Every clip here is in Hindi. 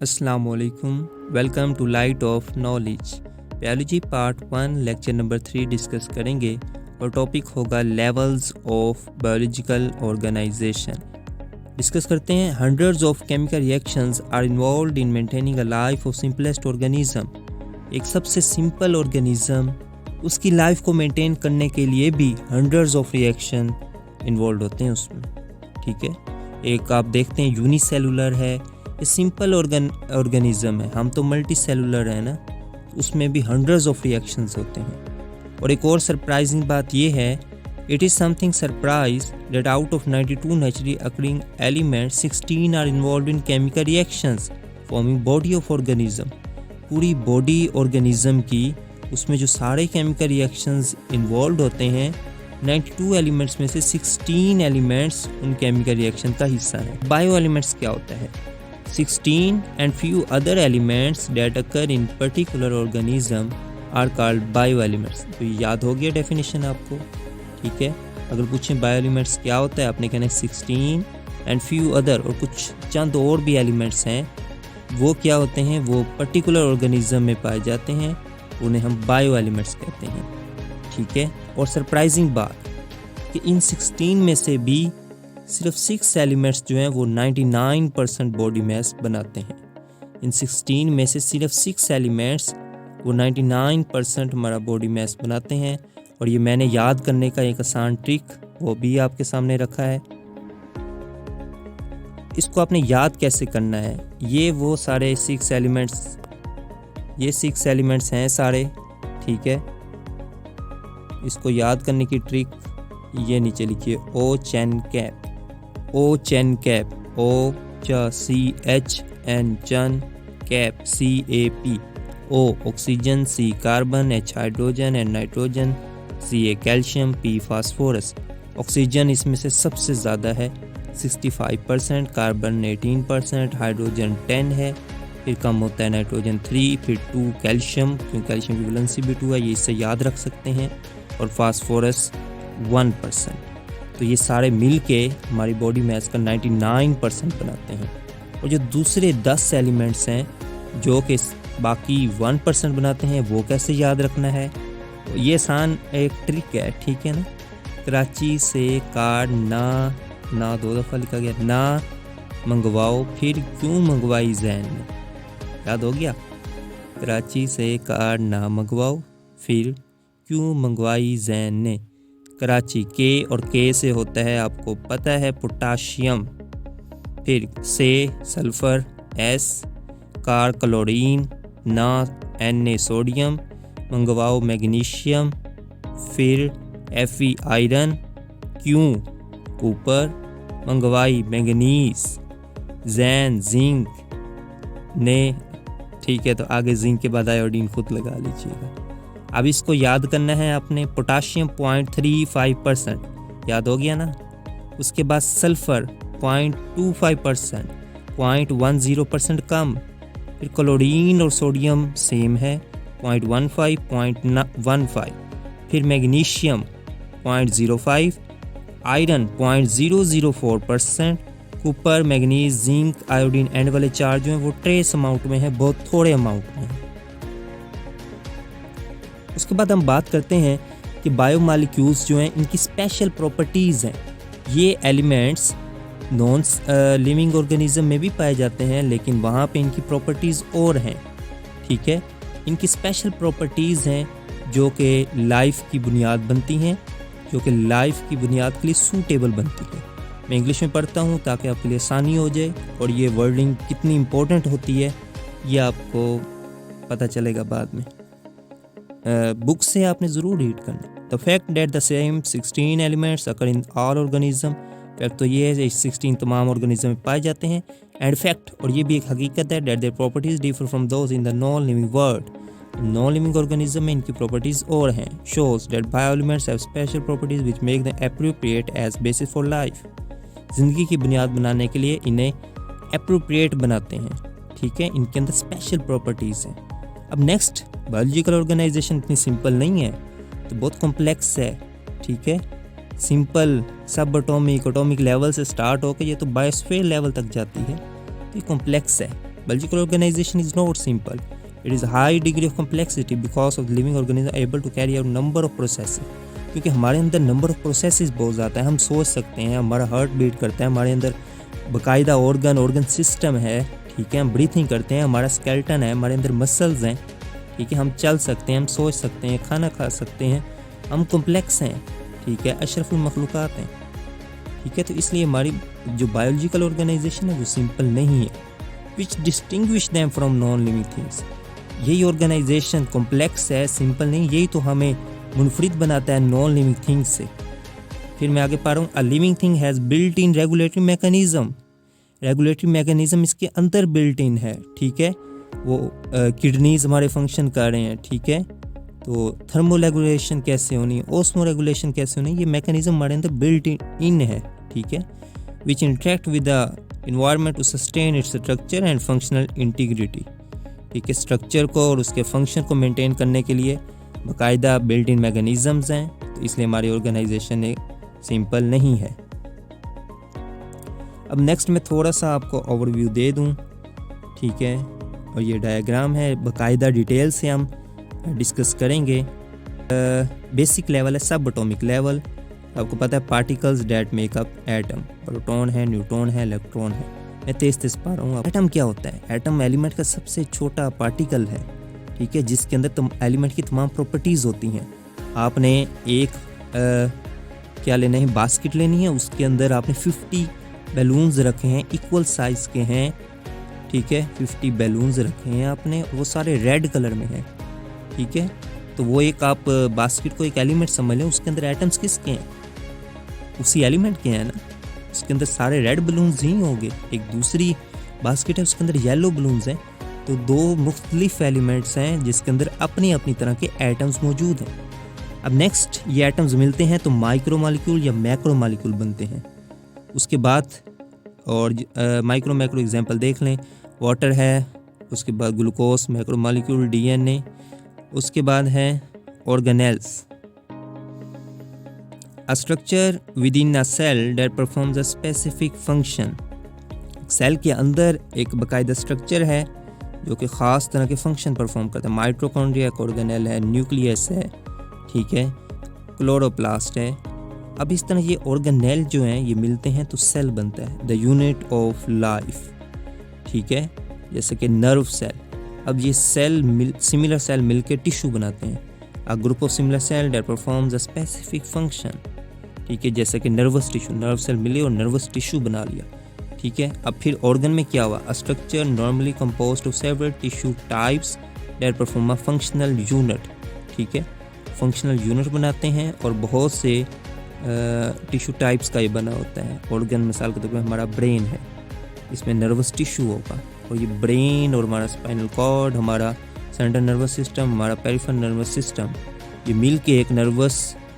Assalamualaikum. Welcome to light of knowledge. Biology part 1 lecture number 3 discuss करेंगे और टॉपिक होगा levels of biological organisation. Discuss करते हैं। Hundreds of chemical reactions are involved in maintaining a life of simplest organism. एक सबसे सिंपल ऑर्गेनिज्म, उसकी लाइफ को मेंटेन करने के लिए भी हंड्रेड्स ऑफ रिएक्शन इन्वॉल्व होते हैं उसमें। ठीक है, एक आप देखते हैं यूनिसेलुलर है, ये सिंपल ऑर्गेनिज्म है। हम तो मल्टी सेलुलर है ना, उसमें भी हंड्रेड्स ऑफ रिएक्शंस होते हैं। और एक और सरप्राइजिंग बात ये है, it is something surprise that out of 92 naturally occurring elements 16 are involve in chemical reactions forming body of organism. पूरी बॉडी ऑर्गेनिज्म की, उसमें जो सारे केमिकल रिएक्शंस इन्वॉल्व होते हैं, 92 एलिमेंट्स में से 16 एलिमेंट्स उन केमिकल रिएक्शन का हिस्सा है। बायो एलिमेंट्स क्या होता है? 16 and few other elements that occur in particular organism are called bioelements। तो ये याद हो गया डेफिनेशन आपको। ठीक है, अगर पूछें बायोएलिमेंट्स क्या होता है, आपने कहना है 16 and few other, और कुछ चंद और भी एलिमेंट्स हैं, वो क्या होते हैं? वो पर्टिकुलर ऑर्गेनिज्म में पाए जाते हैं, उन्हें हम बायो एलिमेंट्स कहते हैं। ठीक है, और सरप्राइजिंग बात कि इन 16 में से भी सिर्फ 6 एलिमेंट्स जो हैं वो 99% बॉडी मास बनाते हैं। इन 16 में से सिर्फ 6 एलिमेंट्स वो 99% हमारा बॉडी मास बनाते हैं। और ये मैंने याद करने का एक आसान ट्रिक वो भी आपके सामने रखा है। इसको आपने याद कैसे करना है? ये वो सारे 6 एलिमेंट्स, ये 6 एलिमेंट्स हैं सारे। ठीक है, इसको याद करने की ट्रिक ये नीचे लिखिए, ओ चैन कैप, ओ चैन कैप, ओ CHN चन, cap CAP, O oxygen, C carbon, H hydrogen, N nitrogen, Ca calcium, P phosphorus. Oxygen इसमें से सबसे ज़्यादा है 65%, कार्बन 18%, हाइड्रोजन 10 है, फिर कम होता है नाइट्रोजन 3, फिर 2 कैल्शियम, क्योंकि कैल्शियम की वैलेंसी भी 2 है, ये इससे याद रख सकते हैं, और फास्फोरस 1%। तो ये सारे मिल के हमारी बॉडी मास का 99% बनाते हैं। और जो दूसरे 10 एलिमेंट्स हैं जो कि बाकी 1% बनाते हैं, वो कैसे याद रखना है? तो ये आसान एक ट्रिक है। ठीक है ना, कराची से कार्ड ना 2 दफ़ा लिखा गया, ना मंगवाओ फिर क्यों मंगवाई जैन ने। याद हो गया? कराची से कार्ड ना मंगवाओ फिर क्यों मंगवाई जैन ने। कराची के और के से होता है, आपको पता है, पोटाशियम, फिर से सल्फ़र, एस कार क्लोरीन, ना Na सोडियम, मंगवाओ मैग्नीशियम, फिर Fe आयरन, क्यों कूपर, मंगवाई मैंगनीज, जैन जिंक ने। ठीक है, तो आगे जिंक के बाद आयोडीन खुद लगा लीजिएगा। अब इसको याद करना है आपने, पोटाशियम 0.35%, याद हो गया ना। उसके बाद सल्फ़र 0.25%, 0.10% कम, फिर क्लोरीन और सोडियम सेम है 0.15, 0.15, फिर magnesium 0.05, iron 0.004%, Cooper, manganese, zinc, iodine and वाले चार जो हैं वो ट्रेस अमाउंट में है, बहुत थोड़े अमाउंट में है। उसके बाद हम बात करते हैं कि बायोमॉलिक्यूल्स जो हैं, इनकी स्पेशल प्रॉपर्टीज़ हैं। ये एलिमेंट्स नॉन लिविंग ऑर्गेनिज्म में भी पाए जाते हैं, लेकिन वहाँ पे इनकी प्रॉपर्टीज़ और हैं। ठीक है, इनकी स्पेशल प्रॉपर्टीज़ हैं जो कि लाइफ की बुनियाद बनती हैं, जो कि लाइफ की बुनियाद के लिए सूटेबल बनती है। मैं इंग्लिश में पढ़ता हूँ ताकि आपके लिए आसानी हो जाए, और ये वर्डिंग कितनी इंपॉर्टेंट होती है ये आपको पता चलेगा बाद में। बुक से आपने ज़रूर रीड करना। The fact that the same 16 elements occur in all organism. Fact तो ये है 16 तमाम ऑर्गेनिज्म में पाए जाते हैं। एंड फैक्ट, और ये भी एक हकीकत है, that their properties differ from those in the non living world. Non living organism में इनकी प्रॉपर्टीज और हैं। Shows that bio elements have special properties which make them appropriate as basis for life. ज़िंदगी की बुनियाद बनाने के लिए इन्हें एप्रोप्रिएट बनाते हैं। ठीक है, इनके अंदर स्पेशल प्रॉपर्टीज़ हैं। अब नेक्स्ट, बायोलॉजिकल ऑर्गेनाइजेशन इतनी सिंपल नहीं है, तो बहुत कॉम्प्लेक्स है। ठीक है, सिंपल सब एटॉमिक लेवल से स्टार्ट होकर ये तो बायोस्फीयर लेवल तक जाती है, तो ये कॉम्प्लेक्स है। Biological organization is not simple. It is a high degree of complexity because of the living organism able to carry out number of processes. क्योंकि हमारे अंदर नंबर ऑफ प्रोसेसेस बहुत ज़्यादा है, हम सोच सकते हैं, हमारा हार्ट बीट करता है, हमारे अंदर बाकायदा ऑर्गन सिस्टम है, ठीक है, हम ब्रीथिंग करते हैं, हमारा स्केलेटन है, हमारे अंदर मसल्स हैं, ठीक है, हम चल सकते हैं, हम सोच सकते हैं, खाना खा सकते हैं, हम कॉम्प्लेक्स हैं, ठीक है, अशरफुल मखलूक़ात हैं, ठीक है। तो इसलिए हमारी जो बायोलॉजिकल ऑर्गेनाइजेशन है वो सिंपल नहीं है। Which distinguish them from non living things, यही ऑर्गेनाइजेशन कॉम्प्लेक्स है, सिंपल नहीं, यही तो हमें मुनफरिद बनाता है नॉन लिविंग थिंग्स से। फिर मैं आगे पा रहा हूँ, a living thing has built in regulatory mechanism, regulatory mechanism इसके अंदर बिल्ट इन है, ठीक है, वो किडनीज हमारे फंक्शन कर रहे हैं, ठीक है, तो थर्मो रेगुलेशन कैसे होनी, ओस्मो रेगुलेशन कैसे होनी, ये मैकेनिज्म हमारे अंदर बिल्ट इन है, ठीक है, which interact with the environment to sustain its structure and functional integrity, ठीक है, स्ट्रक्चर को और उसके फंक्शन को मेंटेन करने के लिए बाकायदा बिल्ट इन मैकेनिज़म्स हैं, तो इसलिए हमारी ऑर्गेनाइजेशन एक सिंपल नहीं है। अब नेक्स्ट मैं थोड़ा सा आपको ओवरव्यू दे दूं, ठीक है, और ये डायग्राम है, बाकायदा डिटेल से हम डिस्कस करेंगे। बेसिक लेवल है सब एटॉमिक लेवल, आपको पता है particles that make up atom, proton है, न्यूट्रॉन है, इलेक्ट्रॉन है, मैं तेज पा रहा हूँ। एटम क्या होता है? एटम एलिमेंट का सबसे छोटा पार्टिकल है, ठीक है, जिसके अंदर एलिमेंट की तमाम प्रॉपर्टीज़ होती हैं। आपने एक क्या लेना है, बास्केट लेनी है, उसके अंदर आपने 50 बैलून्स रखे हैं, इक्वल साइज़ के हैं, ठीक है, 50 बैलून्स रखे हैं आपने, वो सारे रेड कलर में हैं, ठीक है, तो वो एक आप बास्केट को एक एलिमेंट समझ लें, उसके अंदर एटम्स किसके हैं, उसी एलिमेंट के हैं ना, उसके अंदर सारे रेड बलून्स ही होंगे। एक दूसरी बास्केट है, उसके अंदर येलो बलून्स हैं, तो दो मुख्तलिफ एलिमेंट्स हैं जिसके अंदर अपनी अपनी तरह के एटम्स मौजूद हैं। अब नेक्स्ट ये एटम्स मिलते हैं तो माइक्रो मॉलिक्यूल या मैक्रो मॉलिक्यूल बनते हैं। उसके बाद और माइक्रो मैक्रो एग्जांपल देख लें, वाटर है, उसके बाद ग्लूकोज मैक्रो मॉलिक्यूल, डीएनए, उसके बाद है organelles, a structure within a cell that performs a specific function. Cell के अंदर एक बाकायदा स्ट्रक्चर है जो कि ख़ास तरह के फंक्शन परफॉर्म करता है। माइटोकॉन्ड्रिया एक ऑर्गेनेल है, न्यूक्लियस है, ठीक है, क्लोरोप्लास्ट है। अब इस तरह ये ऑर्गेनेल जो हैं ये मिलते हैं तो सेल बनता है, द यूनिट ऑफ लाइफ, ठीक है, जैसे कि नर्व सेल। अब ये सेल सिमिलर सेल मिलकर टिश्यू बनाते हैं, a group of similar cell that performs a specific function, ठीक है, जैसे कि नर्वस टिश्यू, नर्व सेल मिले और नर्वस टिश्यू बना लिया, ठीक है। अब फिर ऑर्गन में क्या हुआ, a structure normally composed of several tissue types that perform a functional unit, ठीक है, फंक्शनल यूनिट बनाते हैं और बहुत से टिश्यू टाइप्स का ये बना होता है। ऑर्गन मिसाल के तौर पर हमारा ब्रेन है, इसमें नर्वस टिश्यू होगा, और ये ब्रेन और हमारा स्पाइनल कॉर्ड, हमारा सेंट्रल नर्वस सिस्टम, हमारा पेरिफेरल नर्वस सिस्टम, ये मिल के एक नर्वस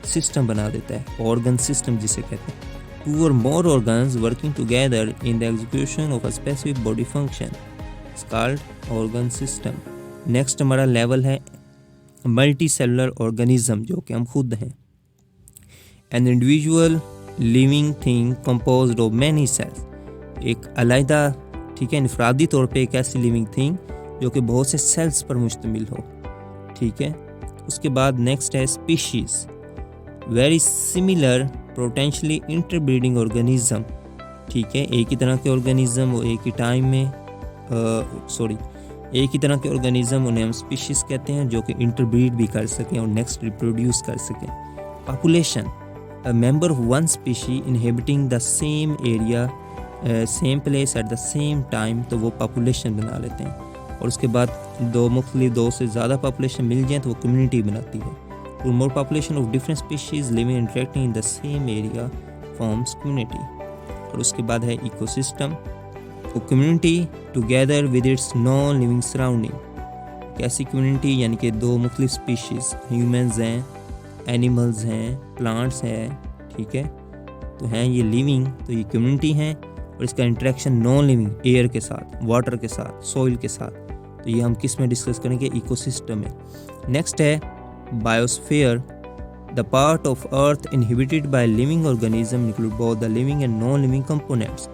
सिस्टम बना देता है, ऑर्गन सिस्टम जिसे कहते हैं। Two or more organs working together in the execution of a specific body function is called organ system. Next हमारा लेवल है मल्टी सेलुलर ऑर्गेनिज्म, जो कि हम खुद हैं। An individual living thing composed of many cells, एक अलग, ठीक है, इनफरादी तौर पे एक ऐसी लिविंग थिंग जो कि बहुत से सेल्स पर मुश्तमिल हो, ठीक है। उसके बाद नेक्स्ट है species, very similar potentially interbreeding organism, ठीक है, एक ही तरह के ऑर्गेनिज्म वो एक ही टाइम में एक ही तरह के ऑर्गेनिज्म, उन्हें हम स्पीशीज़ कहते हैं, जो कि इंटरब्रीड भी कर सकें और नेक्स्ट रिप्रोड्यूस कर सकें। Population, a member of one species inhabiting the same area, same place at the same time, तो वो पॉपुलेशन बना लेते हैं। और उसके बाद दो से ज़्यादा पॉपुलेशन मिल जाए तो वो कम्युनिटी बनाती है। और more population of different species living interacting in the same area forms community. और उसके बाद है ecosystem, community together with its non living surrounding. कैसी कम्युनिटी, यानी कि दो मुख्तलिफ स्पीशीज़, ह्यूमन्स हैं, एनिमल्स हैं, प्लांट्स हैं, ठीक है, तो हैं ये लिविंग, तो ये कम्युनिटी हैं, और इसका इंटरेक्शन नॉन लिविंग एयर के साथ, वाटर के साथ, सॉइल के साथ, तो ये हम किस में डिस्कस करेंगे, इकोसिस्टम में। नेक्स्ट है biosphere, the part of earth inhibited by living organism include both the living and non living components.